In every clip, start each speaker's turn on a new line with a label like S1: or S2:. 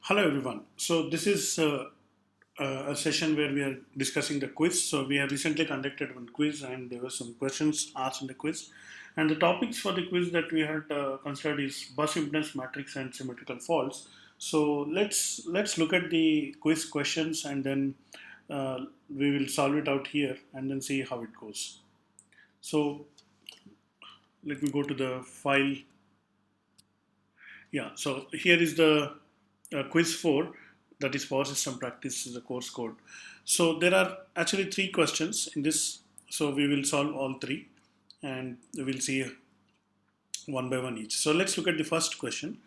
S1: Hello everyone. So this is a session where we are discussing the quiz. So we have recently conducted one quiz, and there were some questions asked in the quiz. And the topics for the quiz that we had considered is bus impedance matrix and symmetrical faults. So let's look at the quiz questions, and then we will solve it out here, and then see how it goes. So let me go to the file. Yeah, so here is the quiz 4, that is power system practice, is the course code. So there are actually three questions in this. So we will solve all three, and we'll see one by one each. So let's look at the first question.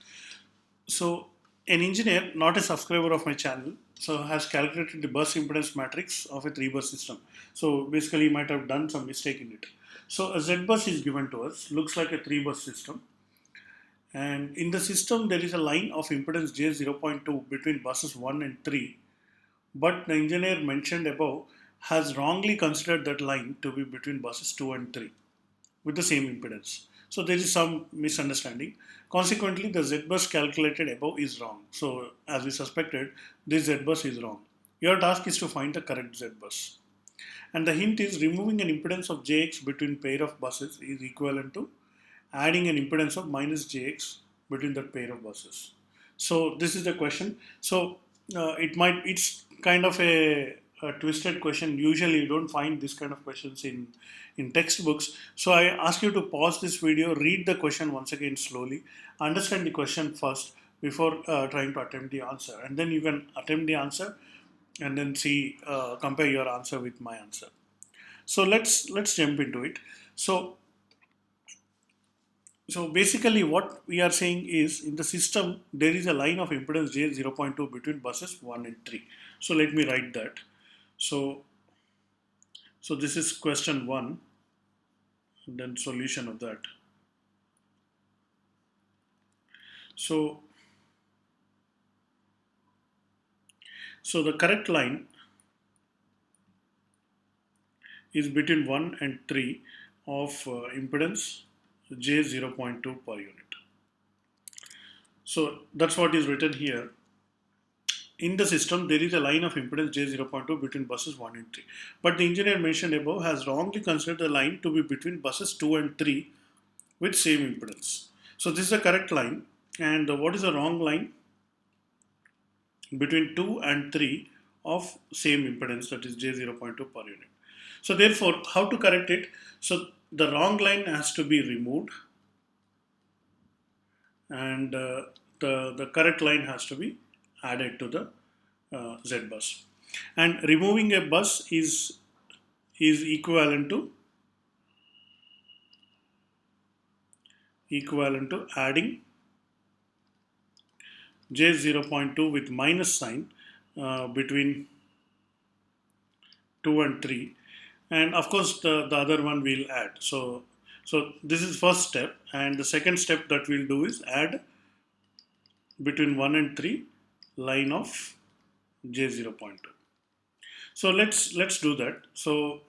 S1: So an engineer, not a subscriber of my channel, so has calculated the bus impedance matrix of a 3 bus system. So basically, he might have done some mistake in it. So a Z bus is given to us, looks like a 3 bus system, and in the system, there is a line of impedance J 0.2 between buses 1 and 3. But the engineer mentioned above has wrongly considered that line to be between buses 2 and 3 with the same impedance. So there is some misunderstanding. Consequently, the Z bus calculated above is wrong. So, as we suspected, this Z bus is wrong. Your task is to find the correct Z bus. And the hint is removing an impedance of Jx between pair of buses is equivalent to adding an impedance of minus Jx between that pair of buses. So this is the question. So it's kind of a twisted question. Usually you don't find this kind of questions in textbooks. So I ask you to pause this video, read the question once again slowly, understand the question first before trying to attempt the answer, and then you can attempt the answer and then see compare your answer with my answer. So let's jump into it. So so basically what we are saying is, in the system there is a line of impedance J 0.2 between buses 1 and 3. So let me write that. So so this is question 1, and then solution of that. So so the correct line is between 1 and 3 of impedance J 0.2 per unit. So that's what is written here. In the system, there is a line of impedance J 0.2 between buses 1 and 3. But the engineer mentioned above has wrongly considered the line to be between buses 2 and 3 with same impedance. So this is the correct line. And what is the wrong line? Between 2 and 3 of same impedance, that is J 0.2 per unit. So therefore, how to correct it? So the wrong line has to be removed, and the correct line has to be added to the Z bus. And removing a bus is equivalent to adding J 0.2 with minus sign between 2 and 3, and of course the other one we'll add. So this is first step, and the second step that we'll do is add between 1 and 3 line of J 0.2. So let's do that. So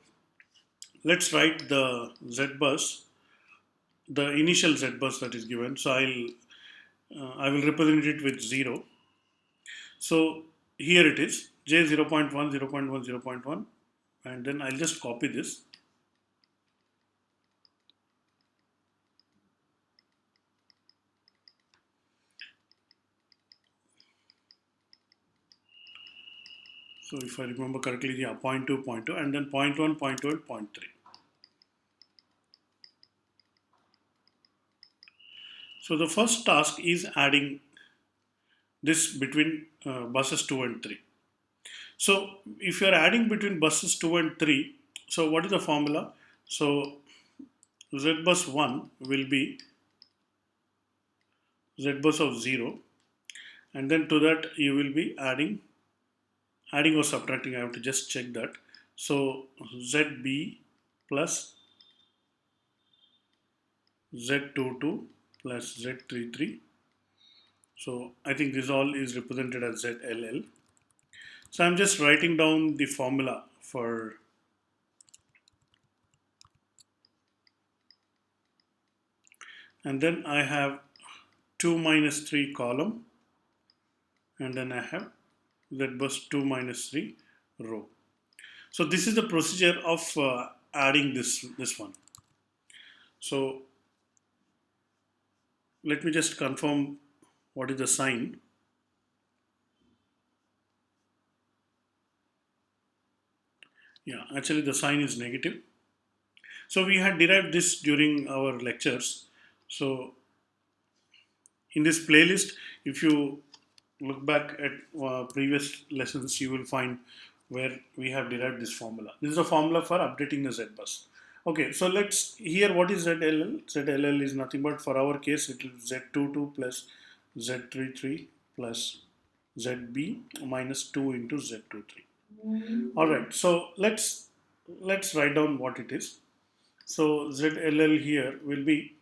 S1: let's write the Z bus, the initial Z bus that is given. So I will represent it with 0. So here it is J 0.1, 0.1, 0.1, and then I'll just copy this. So if I remember correctly, yeah, 0.2, 0.2, and then 0.1, 0.2, and 0.3. So the first task is adding this between buses 2 and 3. So if you are adding between buses 2 and 3, so what is the formula? So Z bus 1 will be Z bus of 0, and then to that you will be adding or subtracting. I have to just check that. So ZB plus Z22 plus Z33. So I think this all is represented as ZLL. So I'm just writing down the formula for, and then I have 2 minus 3 column and then I have z bus 2 minus 3 row. So this is the procedure of adding this one. So let me just confirm what is the sign. Yeah, actually the sign is negative. So we had derived this during our lectures. So in this playlist, if you look back at previous lessons, you will find where we have derived this formula. This is a formula for updating the Z bus. Okay, so let's here what is ZLL? ZLL is nothing but for our case it is Z22 plus Z33 plus ZB minus 2 into Z23. All right, so let's write down what it is. So ZLL here will be,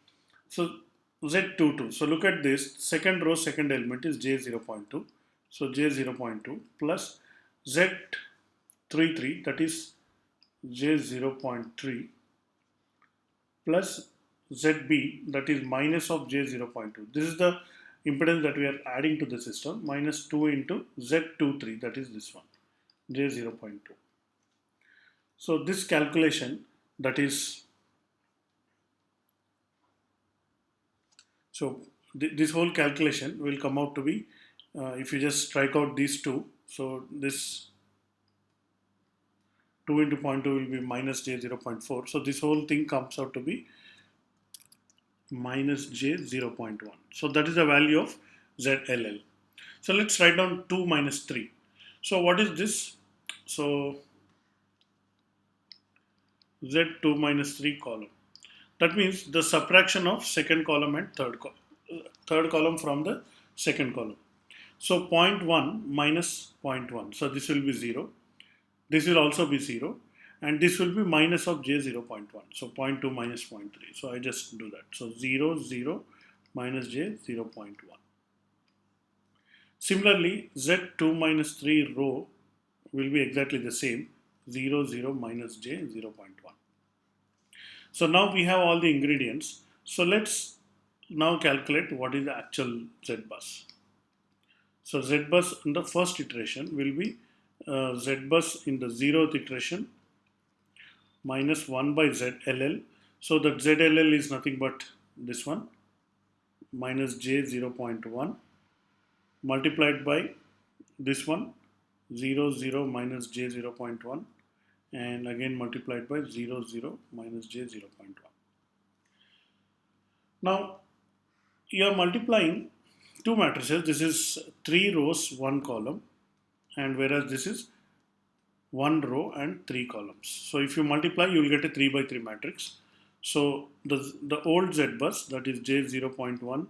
S1: so Z22. So look at this, second row, second element is J0.2. So J0.2 plus Z33, that is J0.3 plus ZB, that is minus of J0.2. This is the impedance that we are adding to the system, minus 2 into Z23, that is this one, J0.2. So this calculation, that is, so this whole calculation will come out to be, if you just strike out these two, so this 2 into 0.2 will be minus J0.4. So this whole thing comes out to be minus J0.1. So that is the value of ZLL. So let's write down 2 minus 3. So what is this? So Z2 minus 3 column. That means the subtraction of second column and third column from the second column. So 0.1 minus 0.1. So this will be 0. This will also be 0. And this will be minus of J0.1. So 0.2 minus 0.3. So I just do that. So 0, 0 minus J0.1. Similarly, Z2 minus 3 row will be exactly the same. 0, 0 minus J0.1. So now we have all the ingredients. So let's now calculate what is the actual Z bus. So Z bus in the first iteration will be Z bus in the 0th iteration minus 1 by ZLL. So that ZLL is nothing but this one, minus J0.1 multiplied by this one, 0, 0 minus J0.1, and again multiplied by 0, 0 minus J0.1. Now you are multiplying two matrices. This is 3 rows, 1 column, and whereas this is 1 row and 3 columns. So if you multiply, you will get a 3 by 3 matrix. So the old Z bus, that is J0.1,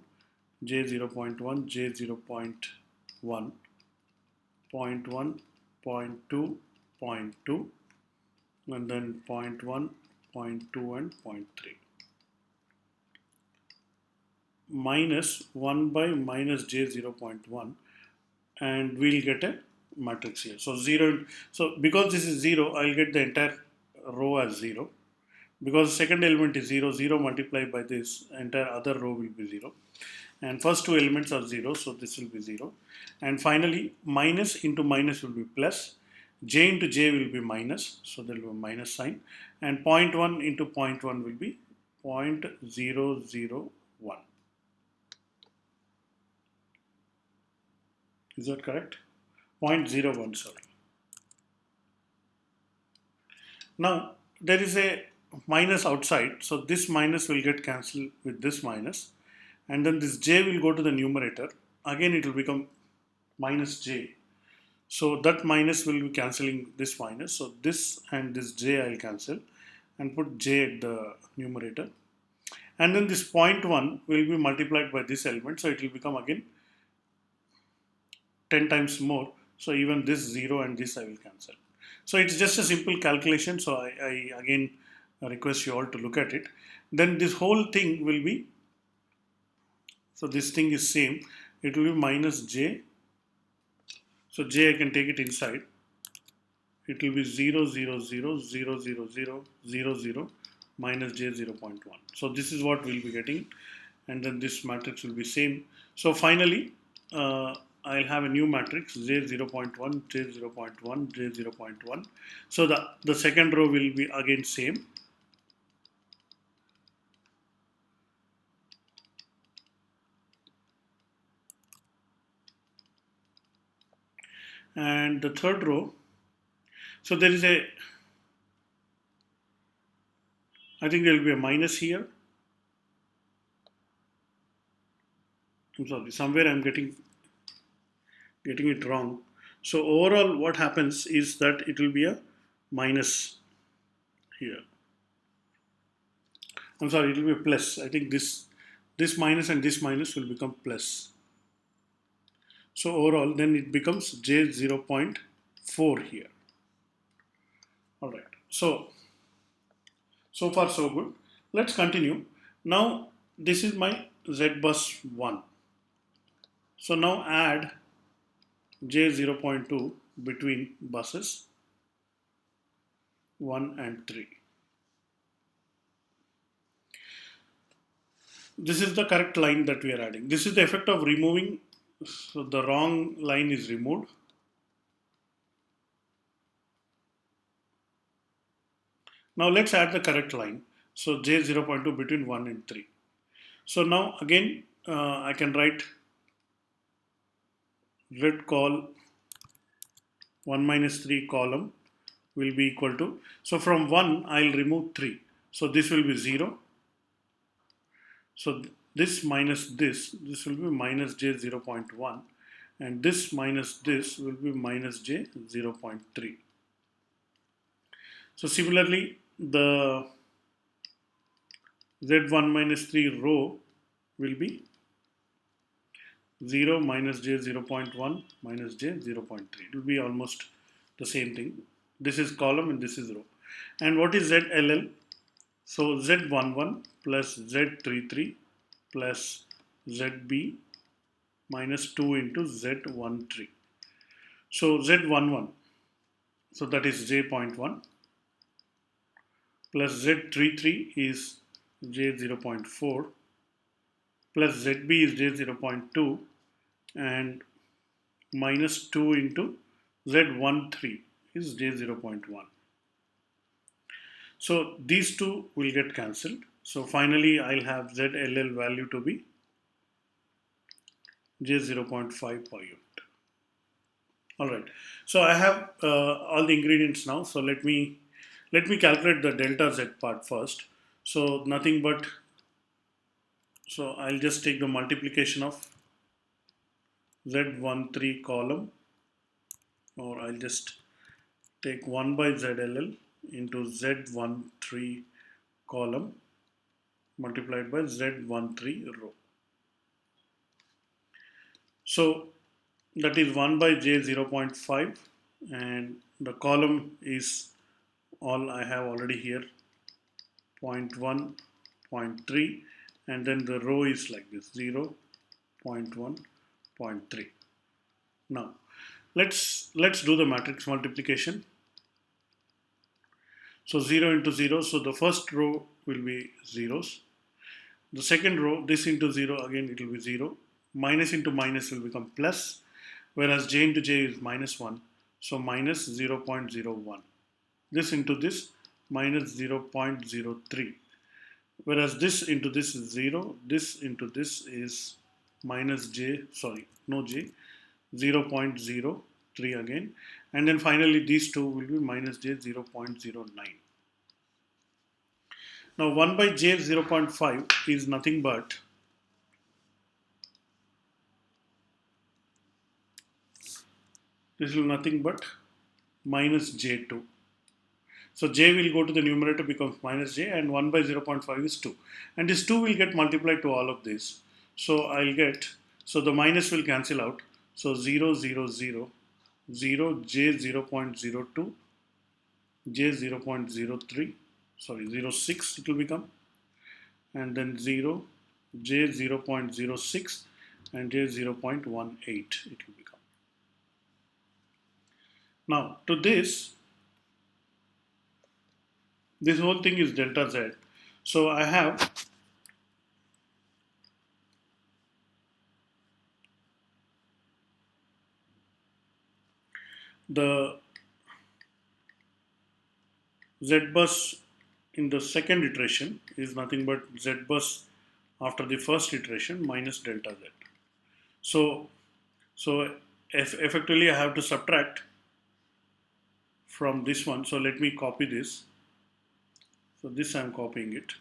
S1: J0.1, J0.1, 0.1, 0.2, 0.2, and then 0.1, 0.2, and 0.3. Minus 1 by minus J0.1, and we'll get a matrix here. So 0, so because this is 0, I'll get the entire row as 0. Because second element is 0, 0 multiplied by this, entire other row will be 0. And first two elements are 0, so this will be 0. And finally, minus into minus will be plus. J into J will be minus, so there will be a minus sign. And 0.1 into 0.1 will be 0.001. Is that correct? 0.01, sorry. Now, there is a minus outside, so this minus will get cancelled with this minus, and then this j will go to the numerator. Again, it will become minus j. So that minus will be cancelling this minus. So this and this j I will cancel and put j at the numerator. And then this 0.1 will be multiplied by this element, so it will become again 10 times more. So even this 0 and this I will cancel. So it's just a simple calculation. So I again request you all to look at it. Then this whole thing will be, so this thing is same. It will be minus j. So j I can take it inside. It will be 0, 0, 0, 0, 0, 0, 0, 0 minus j 0.1. So this is what we'll be getting. And then this matrix will be same. So finally, I'll have a new matrix J0.1, J0.1, J0.1. So the second row will be again same. And the third row, so there is a, I think there will be a minus here. I'm sorry, somewhere I'm getting it wrong. So overall what happens is that it will be a minus here. I'm sorry, it will be a plus. I think this minus and this minus will become plus. So overall then it becomes J0.4 here. Alright. So far so good. Let's continue. Now this is my Z bus 1. So now add J0.2 between buses 1 and 3. This is the correct line that we are adding. This is the effect of removing, so the wrong line is removed. Now let's add the correct line. So J0.2 between 1 and 3. So now again I can write let call 1 minus 3 column will be equal to, so from 1 I'll remove 3. So this will be 0. So this minus this will be minus J0.1, and this minus this will be minus J0.3. So similarly the Z1 minus 3 row will be 0 minus J0.1 minus J0.3. It will be almost the same thing. This is column and this is row. And what is ZLL? So Z11 plus Z33 plus ZB minus 2 into Z13. So Z11, so that is J.1 plus Z33 is J0.4 plus ZB is J0.2 and minus 2 into Z13 is J0.1. So these two will get cancelled. So finally I'll have ZLL value to be J0.5 per unit. Alright, so I have all the ingredients now. So let me calculate the delta Z part first. So nothing but, so I'll just take the multiplication of Z13 column, or I'll just take 1 by ZLL into Z13 column multiplied by Z13 row. So that is 1 by J0.5, and the column is all I have already here, 0.1, 0.3, and then the row is like this, 0, 0.1, 0.3. Now let's do the matrix multiplication. So 0 into 0, so the first row will be zeros. The second row, this into 0, again it will be 0. Minus into minus will become plus, whereas j into j is minus 1. So minus 0.01. This into this, minus 0.03. Whereas this into this is 0. This into this is minus j, sorry, no j, 0.03 again. And then finally these two will be minus j 0.09. Now 1 by j 0.5 is nothing but this will nothing but minus j2. So j will go to the numerator, becomes minus j, and 1 by 0.5 is 2. And this 2 will get multiplied to all of this. So I'll get, so the minus will cancel out. So 0, 0, 0, 0, j 0.02, j 0.03, sorry, 0.6 it will become, and then 0, j 0.06, and j 0.18 it will become. Now to this whole thing is delta z. So I have the Z bus in the second iteration is nothing but Z bus after the first iteration minus delta Z. So, effectively I have to subtract from this one. So let me copy this. So this I am copying it.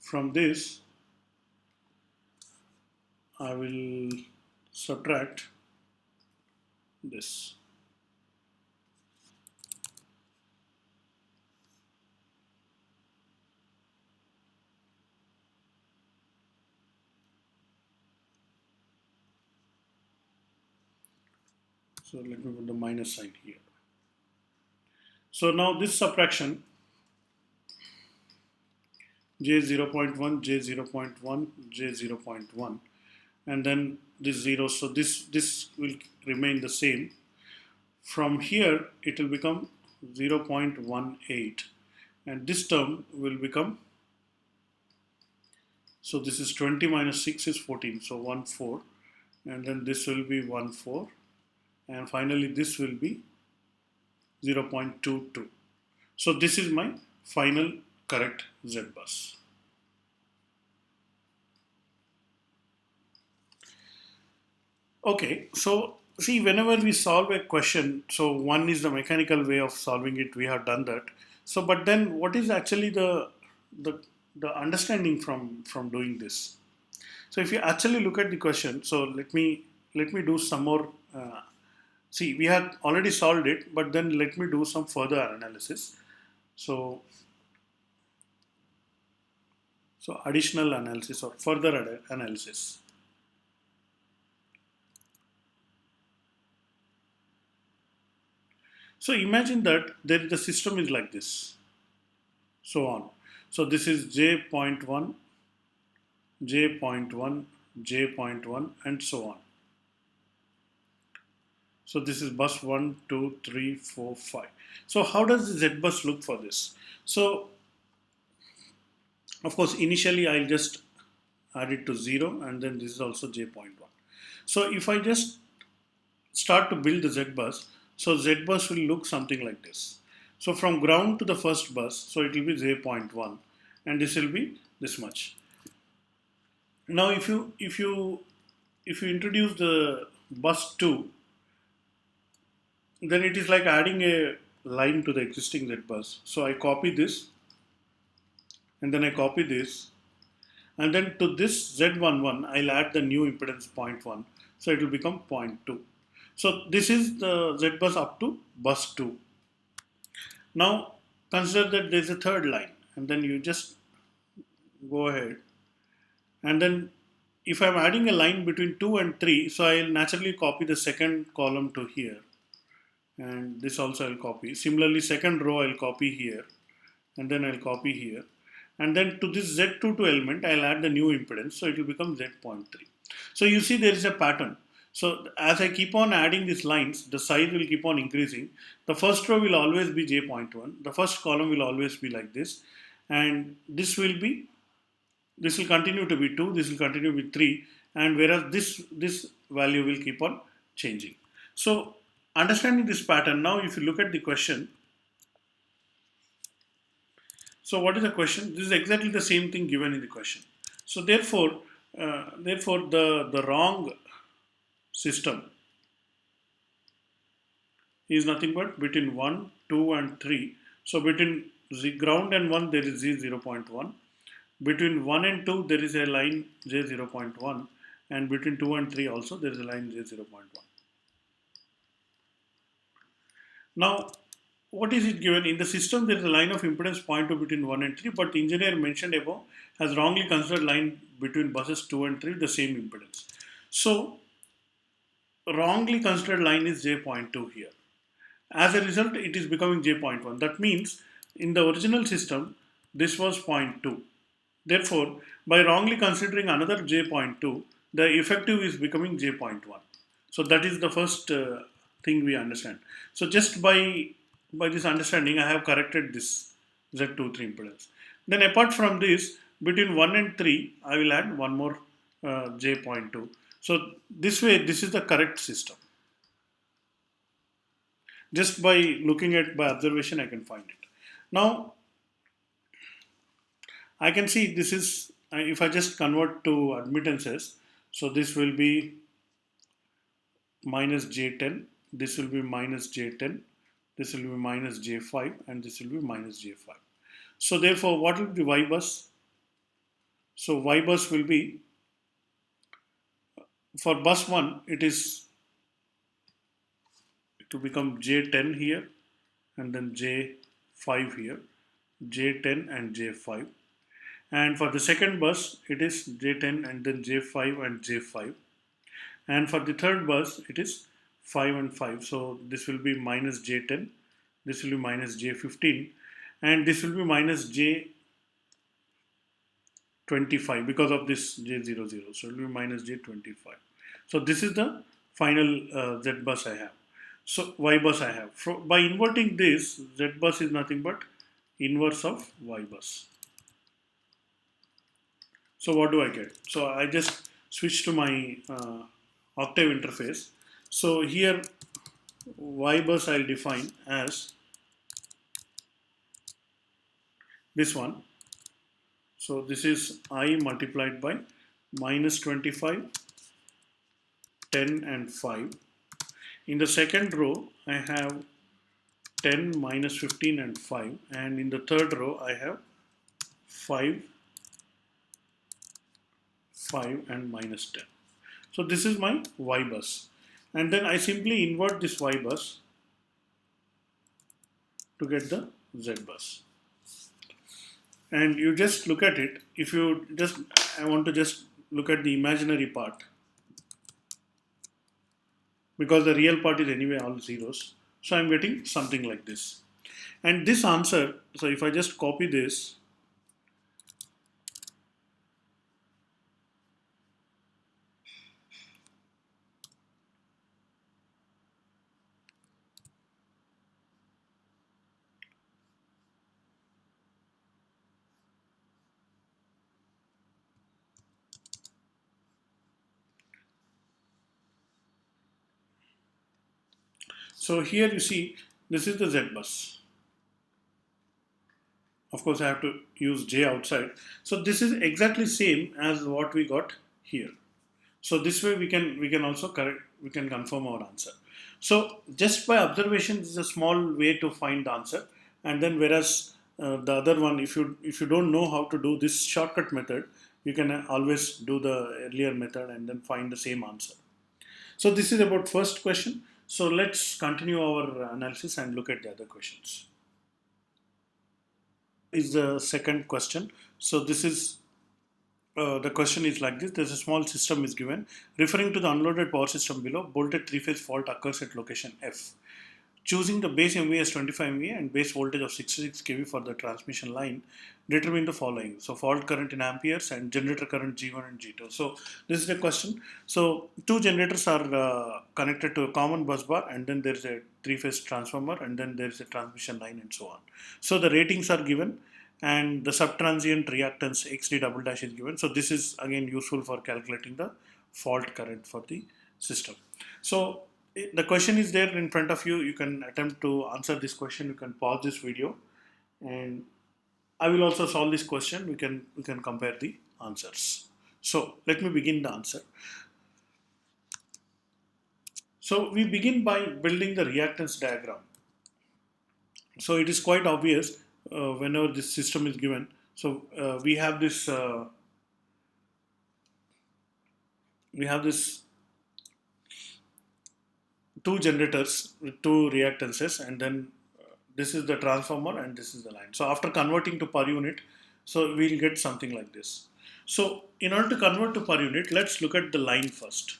S1: From this I will subtract this. So let me put the minus sign here. So now this subtraction j 0.1, j 0.1, j 0.1, and then this 0. So this will remain the same. From here it will become 0.18, and this term will become, so this is 20 minus 6 is 14, so 1 4, and then this will be 1 4, and finally this will be 0.22. So this is my final correct Z bus. Okay, so see, whenever we solve a question, so one is the mechanical way of solving it, we have done that. So but then what is actually the, the understanding from doing this? So if you actually look at the question, so let me do some more. See, we have already solved it, but then let me do some further analysis. So additional analysis or further analysis. So imagine that the system is like this, so on. So this is j.1, j.1, j.1, and so on. So this is bus 1, 2, 3, 4, 5. So how does the Z bus look for this? So of course initially I'll just add it to 0, and then this is also j.1. So if I just start to build the Z bus, so Z bus will look something like this. So from ground to the first bus, so it will be j.1, and this will be this much. Now if you introduce the bus 2, then it is like adding a line to the existing Z bus. So I copy this, and then I copy this, and then to this Z11 I'll add the new impedance 0.1, so it will become 0.2. So this is the Z bus up to bus 2. Now consider that there is a third line, and then you just go ahead, and then if I'm adding a line between 2 and 3, so I'll naturally copy the second column to here, and this also I'll copy. Similarly, second row I'll copy here, and then I'll copy here, and then to this Z22 element I'll add the new impedance, so it will become Z.3. So you see there is a pattern. So as I keep on adding these lines, the size will keep on increasing. The first row will always be j.1. The first column will always be like this, and this will continue to be 2. This will continue to be 3, and whereas this value will keep on changing. So understanding this pattern, now if you look at the question, so what is the question? This is exactly the same thing given in the question. So therefore the wrong system is nothing but between 1, 2, and 3. So between the ground and 1 there is z0.1. Between 1 and 2 there is a line j0.1, and between 2 and 3 also there is a line j0.1. Now what is it given? In the system there is a line of impedance 0.2 between 1 and 3, but the engineer mentioned above has wrongly considered line between buses 2 and 3 the same impedance. So wrongly considered line is j.2 here. As a result, it is becoming j.1. That means in the original system, this was 0.2. Therefore, by wrongly considering another j.2, the effective is becoming j.1. So that is the first thing we understand. So just by this understanding, I have corrected this Z23 impedance. Then apart from this, between 1 and 3, I will add one more j.2. So this way, this is the correct system. Just by looking at by observation, I can find it. Now, I can see this is, if I just convert to admittances, so this will be minus j10, this will be minus j10, this will be minus j5, and this will be minus j5. So therefore, what will be y bus? So y bus will be, for bus 1, it is to become j10 here, and then j5 here, j10 and j5. And for the second bus, it is j10 and then j5 and j5. And for the third bus, it is 5 and 5. So this will be minus j10, this will be minus j15, and this will be minus j25 because of this j00. So it will be minus j25. So this is the final z bus I have. So y bus I have. By inverting this, z bus is nothing but inverse of y bus. So what do I get? So I just switch to my Octave interface. So here y bus I'll define as this one. So this is I multiplied by minus 25, 10 and 5. In the second row I have 10, minus 15 and 5, and in the third row I have 5, 5 and minus 10. So this is my y bus, and then I simply invert this y bus to get the z bus. And you just look at it. If you just, I want to just look at the imaginary part, because the real part is anyway all zeros. So I'm getting something like this. And this answer, so if I just copy this, so here you see this is the Z bus. Of course, I have to use J outside. So this is exactly same as what we got here. So this way we can also correct, we can confirm our answer. So just by observation, this is a small way to find the answer. And then whereas the other one, if you don't know how to do this shortcut method, you can always do the earlier method and then find the same answer. So this is about first question. So let's continue our analysis and look at the other questions. Is the second question. So this is the question is like this. There's a small system is given. Referring to the unloaded power system below, bolted three-phase fault occurs at location F. Choosing the base MVA as 25 MVA and base voltage of 66 kV for the transmission line, determine the following. So fault current in amperes and generator current G1 and G2. So this is the question. So two generators are connected to a common bus bar, and then there is a three-phase transformer, and then there is a transmission line and so on. So the ratings are given, and the subtransient reactance XD double dash is given. So this is again useful for calculating the fault current for the system. So the question is there in front of you. You can attempt to answer this question. You can pause this video, and I will also solve this question. We can compare the answers. So let me begin the answer. So we begin by building the reactance diagram. So it is quite obvious whenever this system is given. So we have this two generators with two reactances, and then this is the transformer and this is the line. So after converting to per unit, so we'll get something like this. So in order to convert to per unit, let's look at the line first.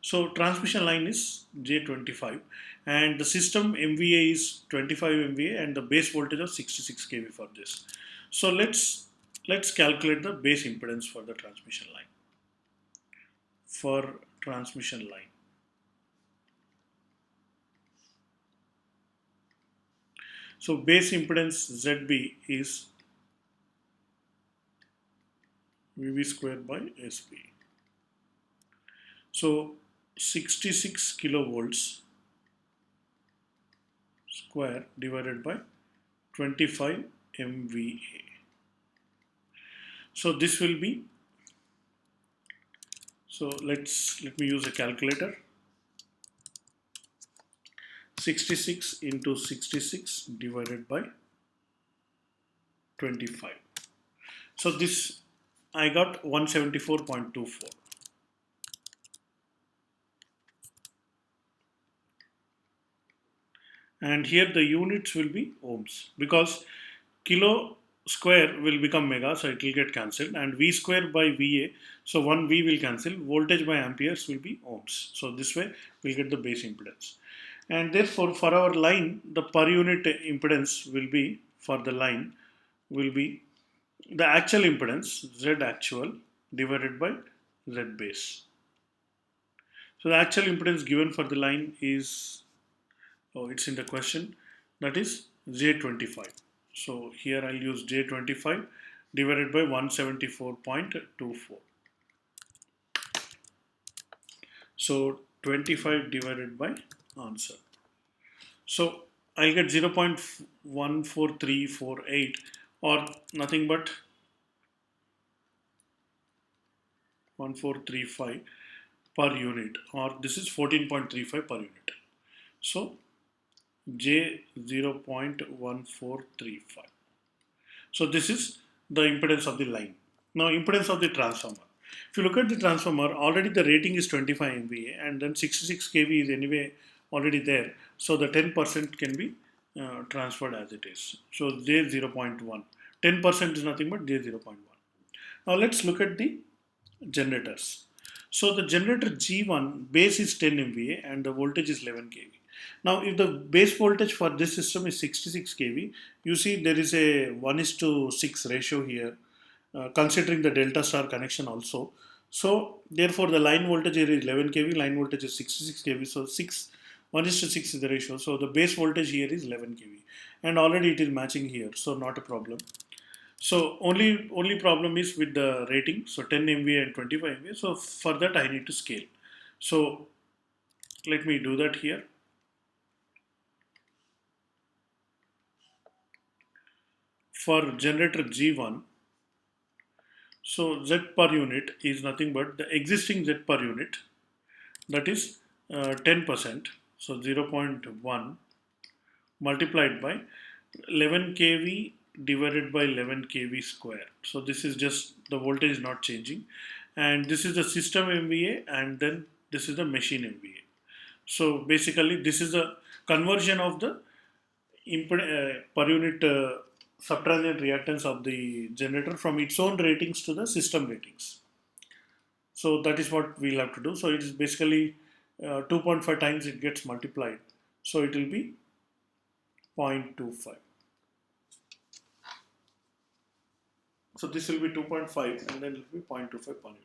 S1: So transmission line is J25, and the system MVA is 25 MVA and the base voltage of 66 kV for this. So let's calculate the base impedance for the transmission line. For transmission line. So base impedance ZB is VB square by SB. So 66 kilovolts square divided by 25 MVA. So this will be, so let me use a calculator. 66 into 66 divided by 25. So this I got 174.24. And here the units will be ohms, because kilo square will become mega, so it will get cancelled, and V square by VA, so one V will cancel, voltage by amperes will be ohms. So this way we'll get the base impedance. And therefore for our line, the per unit impedance will be, for the line, will be the actual impedance, Z actual, divided by Z base. So the actual impedance given for the line is, oh, it's in the question, that is J25. So here I'll use J25 divided by 174.24. So 25 divided by answer. So I'll get 0.14348, or nothing but 1435 per unit, or this is 14.35 per unit. So J 0.1435. So this is the impedance of the line. Now impedance of the transformer. If you look at the transformer, already the rating is 25 MVA, and then 66 kV is anyway already there. So the 10% can be transferred as it is. So J 0.1. 10% is nothing but J 0.1. Now let's look at the generators. So the generator G1 base is 10 MVA and the voltage is 11 kV. Now if the base voltage for this system is 66 kV, you see there is a 1:6 ratio here, considering the delta star connection also. So therefore the line voltage here is 11 kV, line voltage is 66 kV, so 1:6 is the ratio. So the base voltage here is 11 kV, and already it is matching here, so not a problem. So only problem is with the rating, so 10 MVA and 25 MVA. So for that I need to scale. So let me do that here. For generator G1, so Z per unit is nothing but the existing Z per unit, that is 10%, so 0.1 multiplied by 11 kV divided by 11 kV square. So this is just, the voltage is not changing, and this is the system MVA, and then this is the machine MVA. So basically this is a conversion of the per unit subtransient reactance of the generator from its own ratings to the system ratings. So that is what we'll have to do. So it is basically 2.5 times it gets multiplied. So it will be 0.25. So this will be 2.5 and then it will be 0.25 per unit.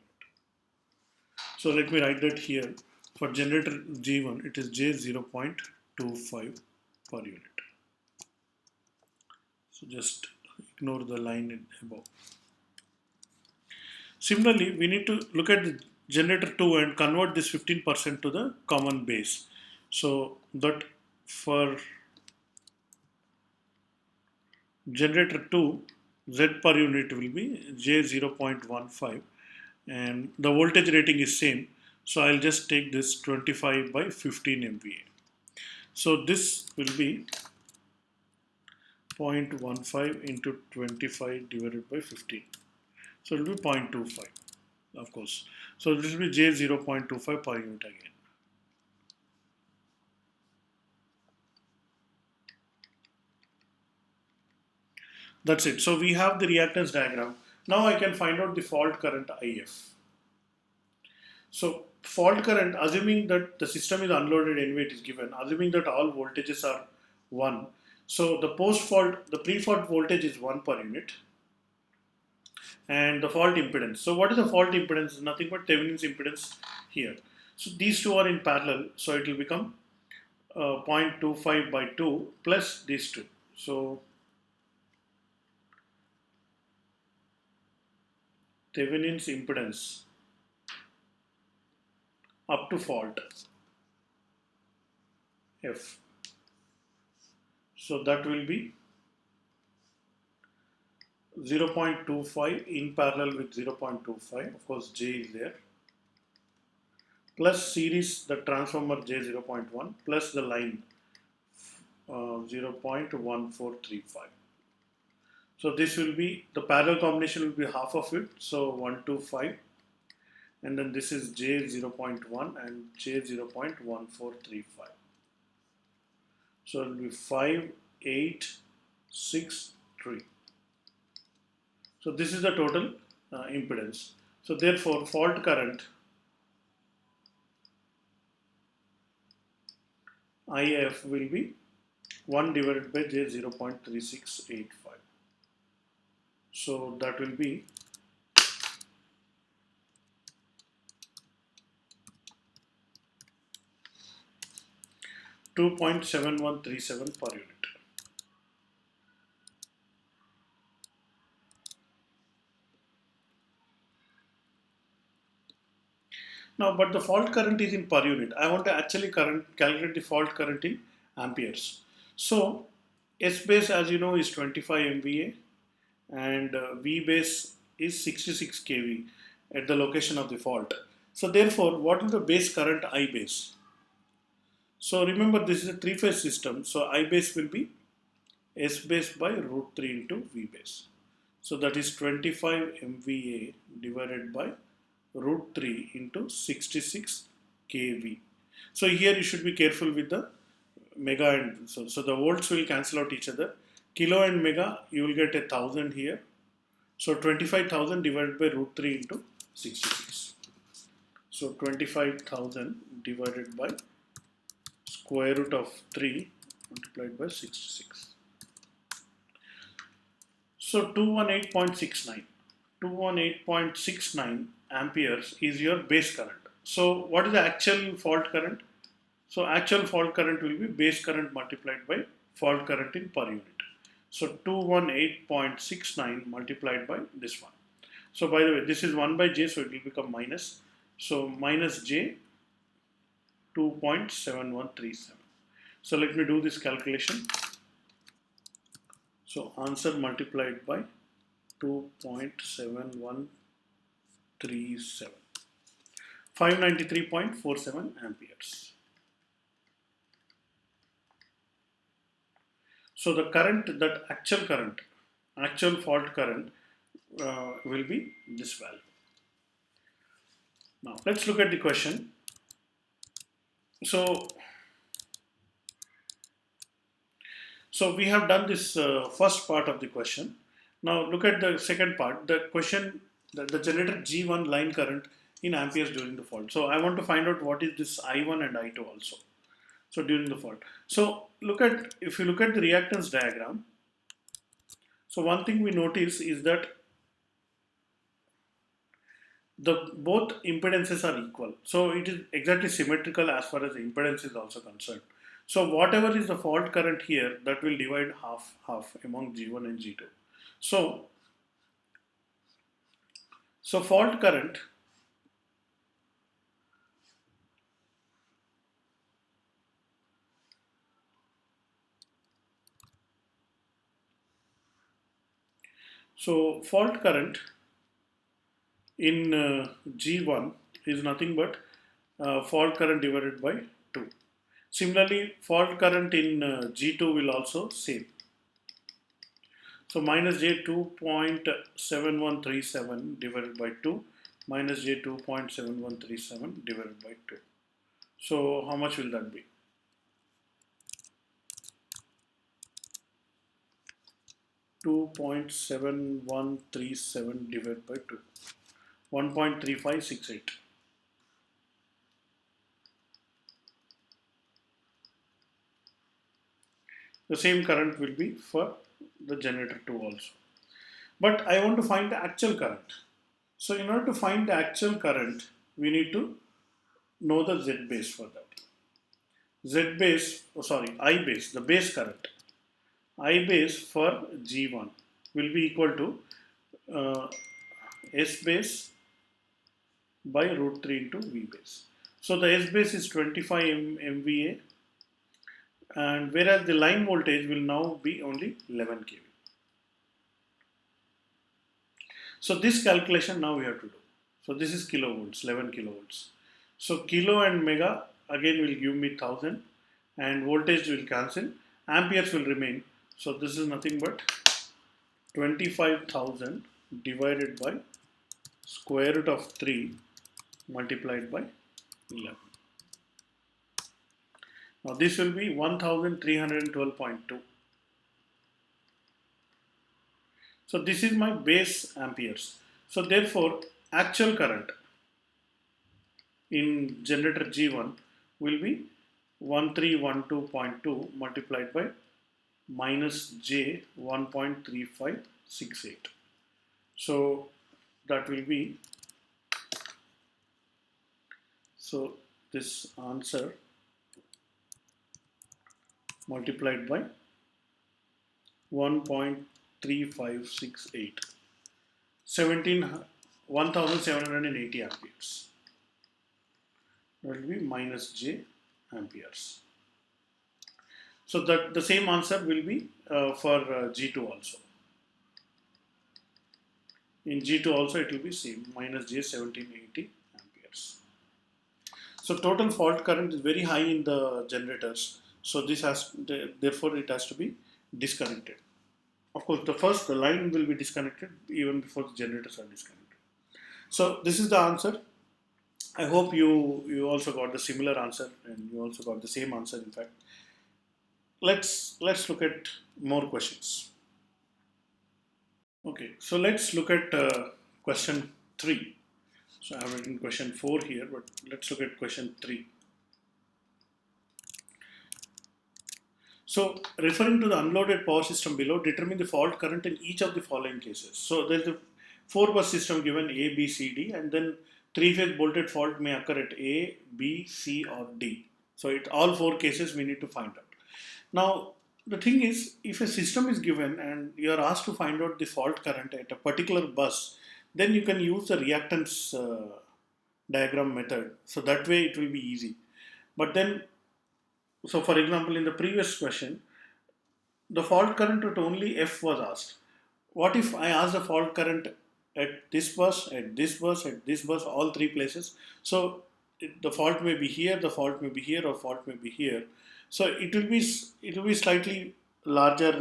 S1: So let me write that here. For generator G1, it is J 0.25 per unit. So just ignore the line above. Similarly, we need to look at the generator 2 and convert this 15% to the common base. So that for generator 2, Z per unit will be J 0.15, and the voltage rating is same. So I'll just take this 25 by 15 MVA. So this will be 0.15 into 25 divided by 15. So it will be 0.25, of course. So this will be J 0.25 per unit again. That's it. So we have the reactance diagram. Now I can find out the fault current IF. So fault current, assuming that the system is unloaded anyway, it is given, assuming that all voltages are 1. So the post-fault, the pre-fault voltage is 1 per unit, and the fault impedance. So what is the fault impedance? It's nothing but Thevenin's impedance here. So these two are in parallel, so it will become 0.25 by 2 plus these two. So Thevenin's impedance up to fault F. So that will be 0.25 in parallel with 0.25. Of course, J is there. Plus series the transformer J 0.1 plus the line 0.1435. So this will be, the parallel combination will be half of it. So 125, and then this is J 0.1 and J 0.1435. So it will be 5, 8, 6, 3. So this is the total impedance. So therefore fault current IF will be 1 divided by J 0.3685. So that will be 2.7137 per unit. Now, but the fault current is in per unit. I want to actually calculate the fault current in amperes. So, S base, as you know, is 25 MVA and V base is 66 kV at the location of the fault. So, therefore, what is the base current I base? So, remember this is a three-phase system. So, I base will be S base by root 3 into V base. So, that is 25 MVA divided by root 3 into 66 kV. So here you should be careful with the mega and so the volts will cancel out each other. Kilo and mega, you will get 1000 here. So 25,000 divided by root 3 into 66. So 25,000 divided by square root of 3 multiplied by 66. So 218.69. 218.69 amperes is your base current. So what is the actual fault current? So actual fault current will be base current multiplied by fault current in per unit. So 218.69 multiplied by this one. So by the way, this is 1 by J, so it will become minus. So minus J 2.7137. So let me do this calculation. So answer multiplied by 2.7137, 593.47 amperes. So the current, that actual fault current will be this value. Now let's look at the question. So we have done this first part of the question. Now look at the second part. The question, the generator G1 line current in amperes during the fault. So I want to find out what is this I1 and I2 also. So during the fault. So if you look at the reactance diagram, so one thing we notice is that both impedances are equal. So it is exactly symmetrical as far as the impedance is also concerned. So whatever is the fault current here, that will divide half among G1 and G2. So fault current in G1 is nothing but fault current divided by 2. Similarly, fault current in G2 will also same. So minus J 2.7137 divided by 2 minus J 2.7137 divided by 2. So how much will that be? $2.7137 divided by 2, 1.3568. The same current will be for the generator 2 also. But I want to find the actual current. So in order to find the actual current, we need to know the Z base for that. I base, the base current. I base for G1 will be equal to S base by root 3 into V base. So the S base is 25 MVA, and whereas the line voltage will now be only 11 kV. So this calculation now we have to do. So this is kilovolts, 11 kilovolts. So kilo and mega again will give me 1000, and voltage will cancel, amperes will remain. So this is nothing but 25,000 divided by square root of 3 multiplied by 11. Now this will be 1312.2. So this is my base amperes. So therefore actual current in generator G1 will be 1312.2 multiplied by minus J 1.3568. So that will be, so this answer multiplied by 1.3568, 1780 amperes. That will be minus J amperes. So that the same answer will be for G2 also. In G2 also it will be same, minus J 1780 amperes. So total fault current is very high in the generators. So this has, therefore it has to be disconnected. Of course, the line will be disconnected even before the generators are disconnected. So this is the answer. I hope you also got the similar answer, and you also got the same answer in fact. Let's look at more questions. Okay, so let's look at question 3. So I have written question 4 here, but let's look at question 3. So referring to the unloaded power system below, determine the fault current in each of the following cases. So there is a 4-bus system given A, B, C, D, and then 3-phase bolted fault may occur at A, B, C, or D. So all 4 cases we need to find out. Now the thing is, if a system is given and you are asked to find out the fault current at a particular bus, then you can use the reactance diagram method. So that way it will be easy. But then, so for example, in the previous question, the fault current at only F was asked. What if I ask the fault current at this bus, at this bus, at this bus, all 3 places? So the fault may be here, the fault may be here, or fault may be here. So it will be slightly larger,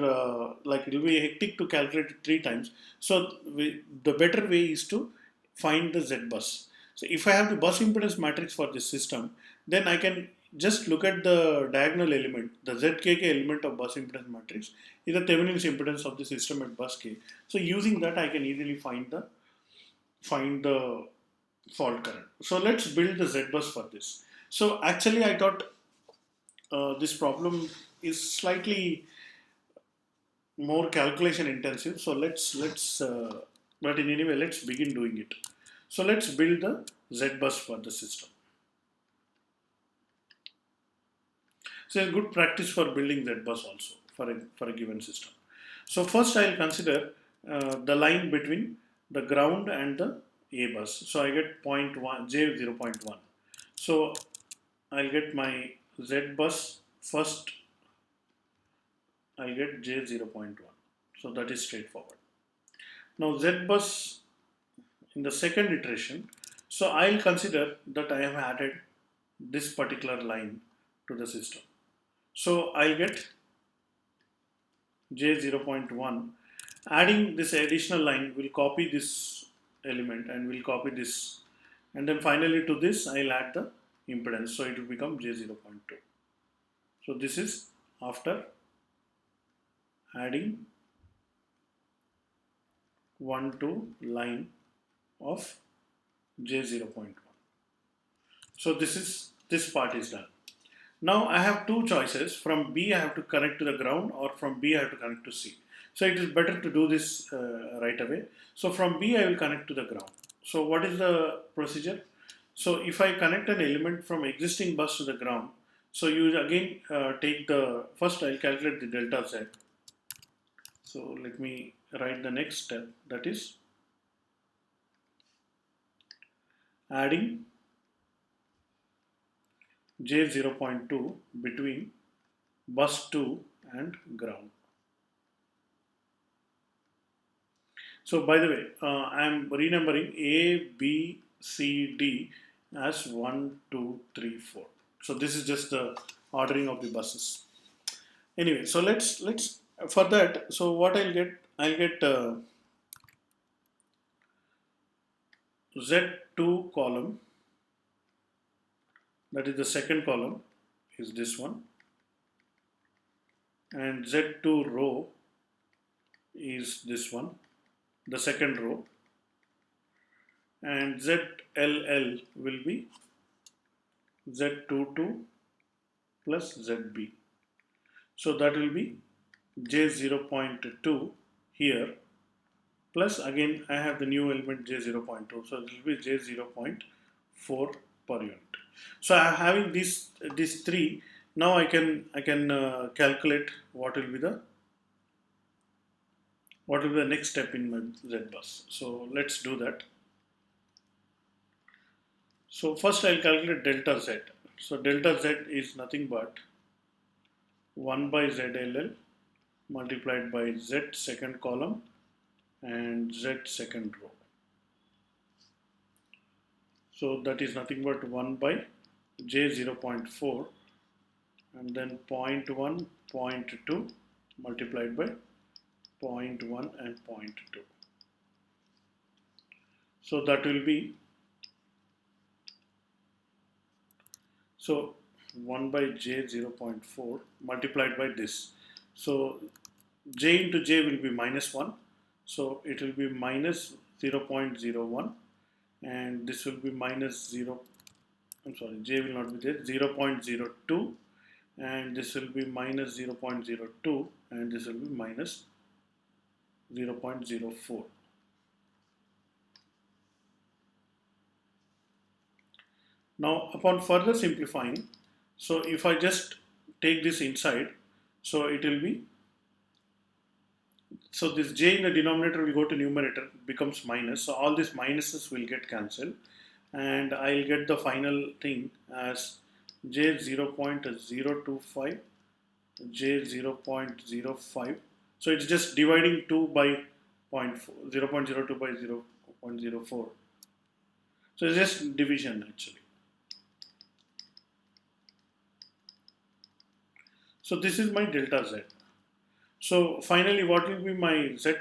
S1: like it will be hectic to calculate it 3 times. So the better way is to find the Z bus. So if I have the bus impedance matrix for this system, then I can just look at the diagonal element, the ZKK element of bus impedance matrix is the Thevenin's impedance of the system at bus K. So using that I can easily find the fault current. So let's build the Z bus for this. So actually I thought this problem is slightly more calculation intensive. So let's but in any way let's begin doing it. So let's build the Z bus for the system. So it's good practice for building Z bus also for a given system. So first I will consider the line between the ground and the A bus. So I get 0.1 J 0.1. So I'll get my Z bus first. I'll get J 0.1. So that is straightforward. Now Z bus in the second iteration. So I'll consider that I have added this particular line to the system. So I'll get J 0.1. Adding this additional line will copy this element and will copy this, and then finally to this I'll add the impedance, so it will become J 0.2. So this is after adding 1 to line of J 0.1. So this part is done. Now I have 2 choices. From B I have to connect to the ground, or from B I have to connect to C. So it is better to do this right away. So from B I will connect to the ground. So what is the procedure? So if I connect an element from existing bus to the ground, so you again take the, first I'll calculate the delta Z. So let me write the next step, that is adding J0.2 between bus 2 and ground. So by the way, I am renumbering A, B, C, D as 1, 2, 3, 4. So this is just the ordering of the buses. Anyway, so let's for that. So what I'll get Z2 column, that is the second column is this one, and Z2 row is this one, the second row, and ZLL will be Z22 plus ZB. So that will be J0.2 here, plus again I have the new element J0.2, so it will be J0.4 per unit. So I having these three. Now I can calculate what will be the next step in my Z bus. So let's do that. So first I'll calculate delta Z. So delta Z is nothing but 1 by ZLL multiplied by Z second column and Z second row. So that is nothing but 1 by J0.4 and then 0.1, 0.2 multiplied by 0.1 and 0.2. So that will be, so 1 by J0.4 multiplied by this. So J into J will be minus 1. So it will be minus 0.01 and this will be minus 0. I'm sorry, J will not be there, 0.02 and this will be minus 0.02 and this will be minus 0.04. Now upon further simplifying, so if I just take this inside, so it will be, so this J in the denominator will go to numerator, becomes minus, so all these minuses will get cancelled and I'll get the final thing as J 0.025, J 0.05. So it's just dividing 2 by 0.02 by 0.04. So it's just division actually. So this is my delta Z. So finally what will be my Z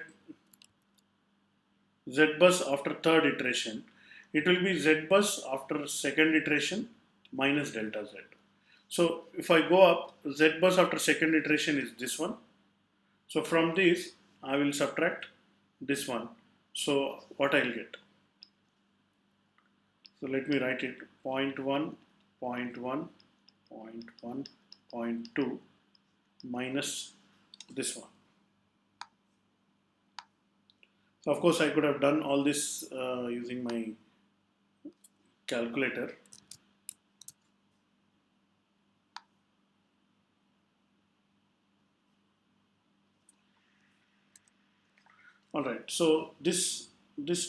S1: bus after third iteration? It will be Z bus after second iteration minus delta Z. So if I go up, Z bus after second iteration is this one. So from this I will subtract this one. So what I'll get? So let me write it 0.1, 0.1, 0.1, 0.2 minus this one. So of course I could have done all this using my calculator. Alright, so this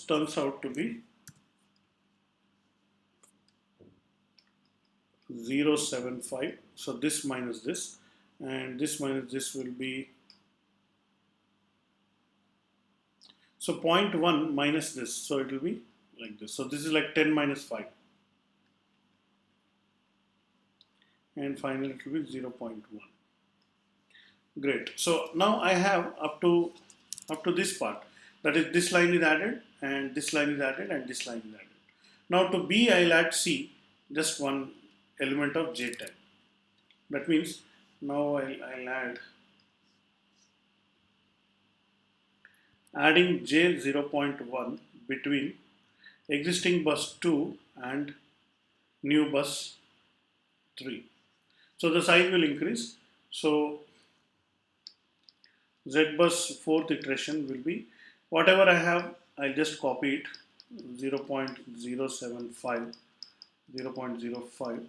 S1: turns out to be 0.75. So this minus this and this minus this will be, so 0.1 minus this, so it will be like this. So this is like 10 minus 5 and finally it will be 0.1. Great. So now I have up to this part, that is this line is added and this line is added and this line is added. Now to B I'll add C, just one element of J10. That means now I'll adding J0.1 between existing bus 2 and new bus 3. So the size will increase. So Z bus fourth iteration will be whatever I have, I'll just copy it 0.075, 0.05,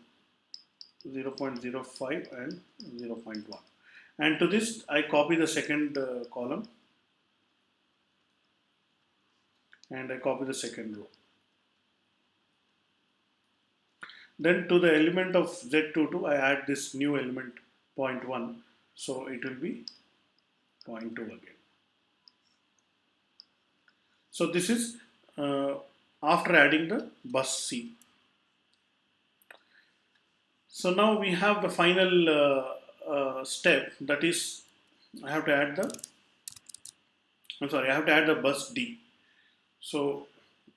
S1: 0.05 and 0.1. And to this I copy the second column and I copy the second row. Then to the element of Z22, I add this new element 0.1. So it will be 0.2 again. So this is after adding the bus C. So now we have the final step, that is I have to add the I have to add the bus D. So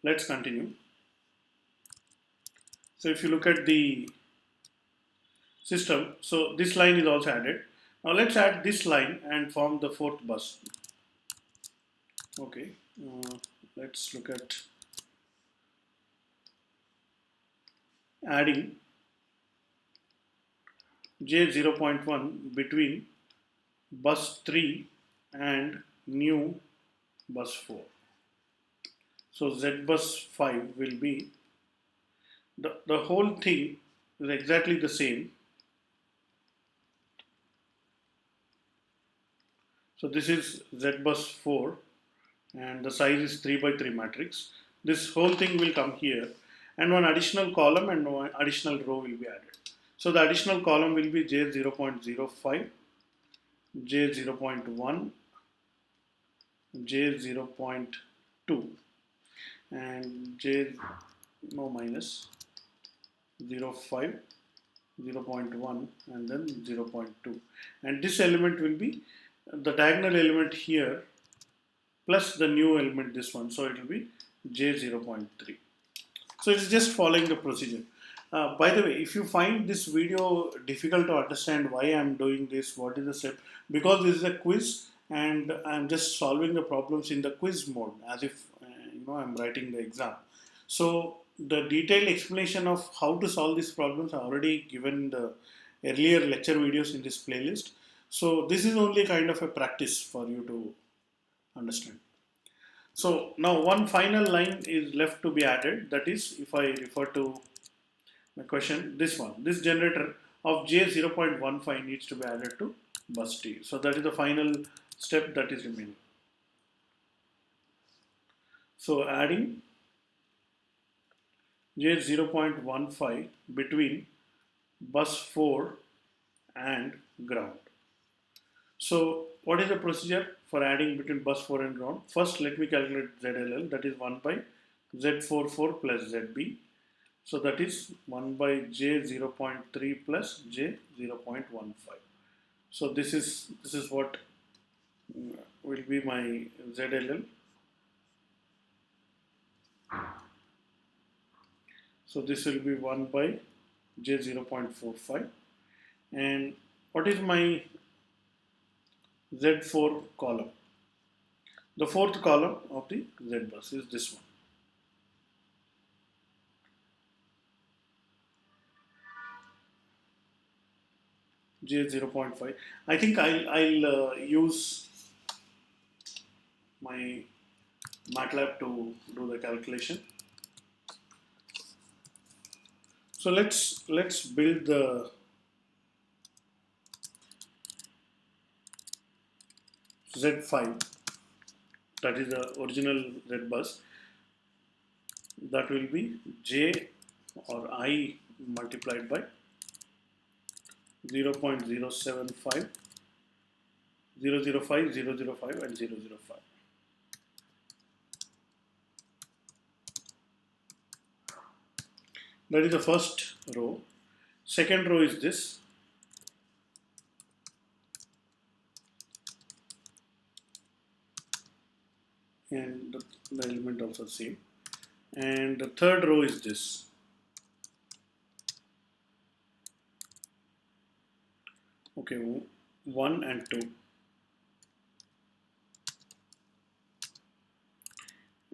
S1: let's continue. So if you look at the system, so this line is also added. Now let's add this line and form the fourth bus. Okay, let's look at adding J0.1 between bus 3 and new bus 4. So Z bus 5 will be, the whole thing is exactly the same. So this is Z bus 4 and the size is 3 by 3 matrix. This whole thing will come here and one additional column and one additional row will be added. So the additional column will be J0.05, J0.1, J0.2 and J no minus 0.5, 0.1 and then 0.2, and this element will be the diagonal element here plus the new element this one, so it will be J0.3. So it's just following the procedure. By the way, if you find this video difficult to understand why I'm doing this, what is the step, because this is a quiz and I'm just solving the problems in the quiz mode as if I'm writing the exam. So the detailed explanation of how to solve these problems are already given in the earlier lecture videos in this playlist. So this is only kind of a practice for you to understand. So now one final line is left to be added, that is if I refer to my question, this generator of J0.15 needs to be added to bus T. So that is the final step that is remaining. So adding J0.15 between bus 4 and ground. So what is the procedure for adding between bus 4 and ground? First let me calculate ZLL, that is 1 by Z44 plus ZB. So that is 1 by J0.3 plus J0.15. So this is what will be my ZLL. So this will be 1 by J0.45. And what is my Z4 column? The fourth column of the Z bus is this one. J0.5. I think I'll use my MATLAB to do the calculation. So let's build the Z5, that is the original Z bus. That will be J or I multiplied by 0.075, 005, 005 and 005. That is the first row. Second row is this. And the element also same. And the third row is this. Okay, 1 and 2.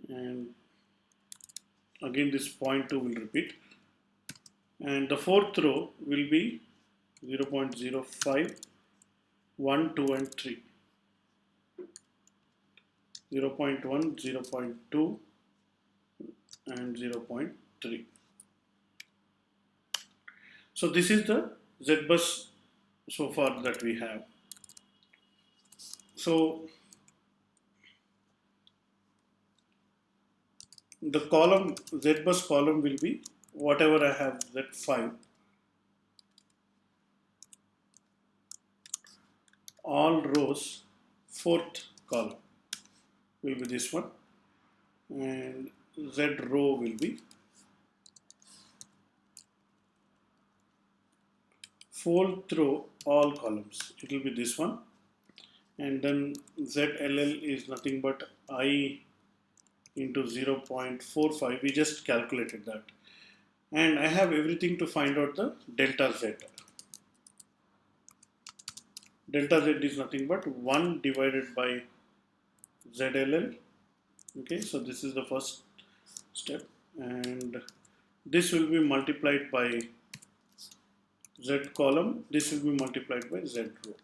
S1: And again this 0.2 will repeat. And the fourth row will be 0.05, 1, 2 and 3. 0.1, 0.2 and 0.3. So this is the Z bus so far that we have. So the column, Z bus column will be whatever I have Z5, all rows, fourth column will be this one, and Z row will be fourth row, all columns. It will be this one, and then ZLL is nothing but I into 0.45. We just calculated that, and I have everything to find out the delta Z. Delta Z is nothing but 1 divided by ZLL. Okay, so this is the first step, and this will be multiplied by Z column, this will be multiplied by Z row.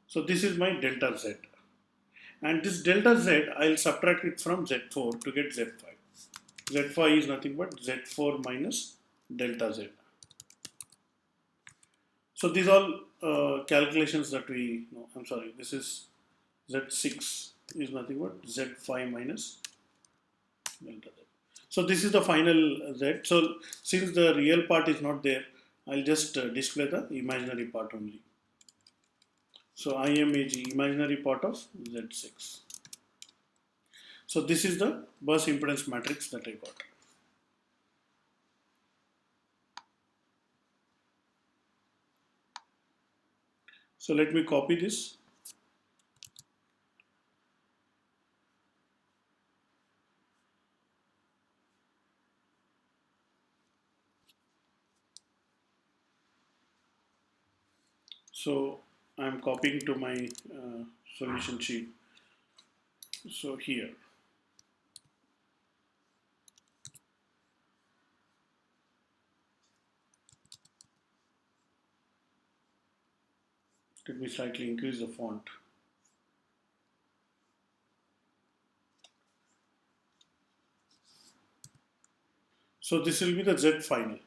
S1: So this is my delta Z, and this delta Z I'll subtract it from Z4 to get Z5. Z5 is nothing but Z4 minus delta Z. So these all calculations that we know. I'm sorry, this is Z6 is nothing but Z5 minus delta Z. So this is the final Z. So since the real part is not there, I'll just display the imaginary part only. So IMAG, imaginary part of Z6. So this is the bus impedance matrix that I got. So let me copy this. So I'm copying to my solution sheet. So here. Let me slightly increase the font. So this will be the Z final.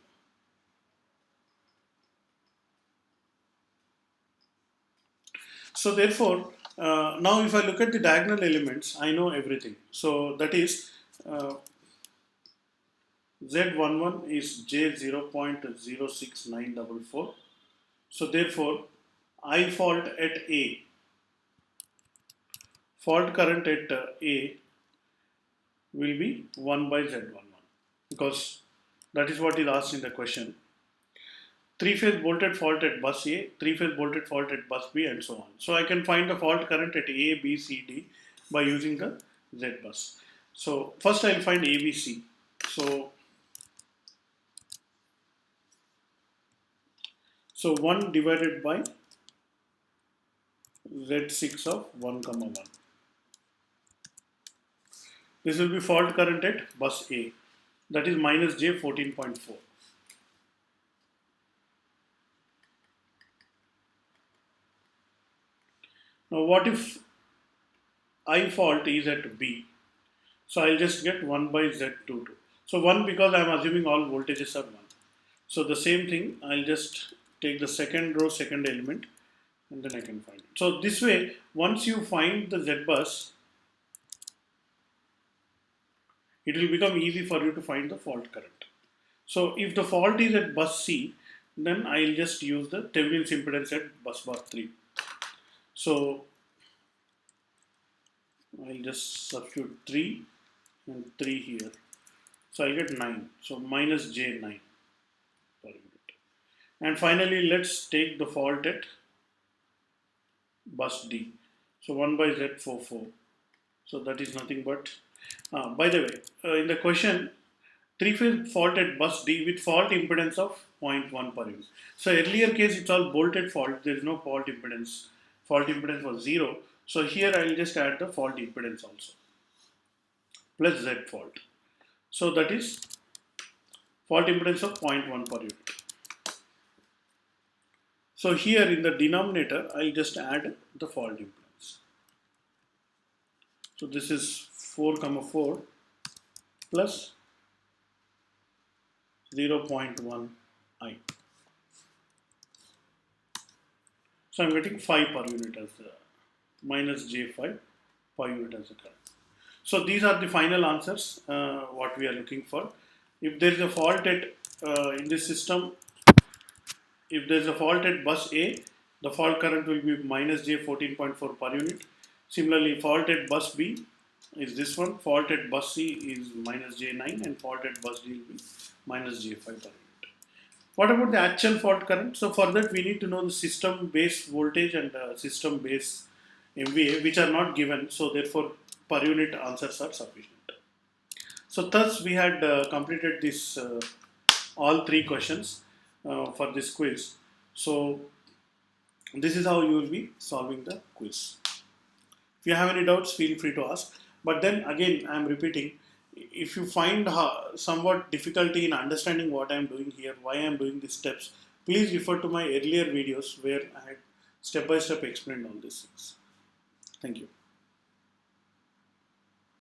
S1: So therefore, now if I look at the diagonal elements, I know everything. So that is Z11 is J0.06944. So therefore, I fault at A, fault current at A will be 1 by Z11, because that is what is asked in the question. Three-phase bolted fault at bus A, three-phase bolted fault at bus B, and so on. So I can find the fault current at A, B, C, D by using the Z bus. So first I'll find ABC. So 1 divided by Z6 of 1, 1. This will be fault current at bus A. That is minus J 14.4. Now what if I fault is at B? So I'll just get 1 by Z22. So 1 because I'm assuming all voltages are 1. So the same thing, I'll just take the second row, second element, and then I can find it. So this way, once you find the Z bus, it will become easy for you to find the fault current. So if the fault is at bus C, then I'll just use the Thevenin's impedance at bus bar 3. So I'll just substitute 3 and 3 here. So I'll get 9. So minus J9 per unit. And finally, let's take the fault at bus D. So 1 by Z44. So that is nothing but, by the way, in the question, three-phase fault at bus D with fault impedance of 0.1 per unit. So earlier case, it's all bolted fault. There is no fault impedance. Fault impedance was 0. So here I'll just add the fault impedance also, plus Z fault. So that is fault impedance of 0.1 per unit. So here in the denominator, I'll just add the fault impedance. So this is 4, 4 plus 0.1 I. So I'm getting 5 per unit as the minus J5 per unit as the current. So these are the final answers what we are looking for. If there is a fault at in this system, if there is a fault at bus A, the fault current will be minus J 14.4 per unit. Similarly, fault at bus B is this one, fault at bus C is minus J9, and fault at bus D will be minus J5 per unit. What about the actual fault current? So for that we need to know the system base voltage and system base MVA, which are not given, so therefore per unit answers are sufficient. So thus we had completed this all three questions for this quiz. So this is how you will be solving the quiz. If you have any doubts, feel free to ask. But then again, I am repeating, if you find somewhat difficulty in understanding what I am doing here, why I am doing these steps, please refer to my earlier videos where I had step by step explained all these things. Thank you.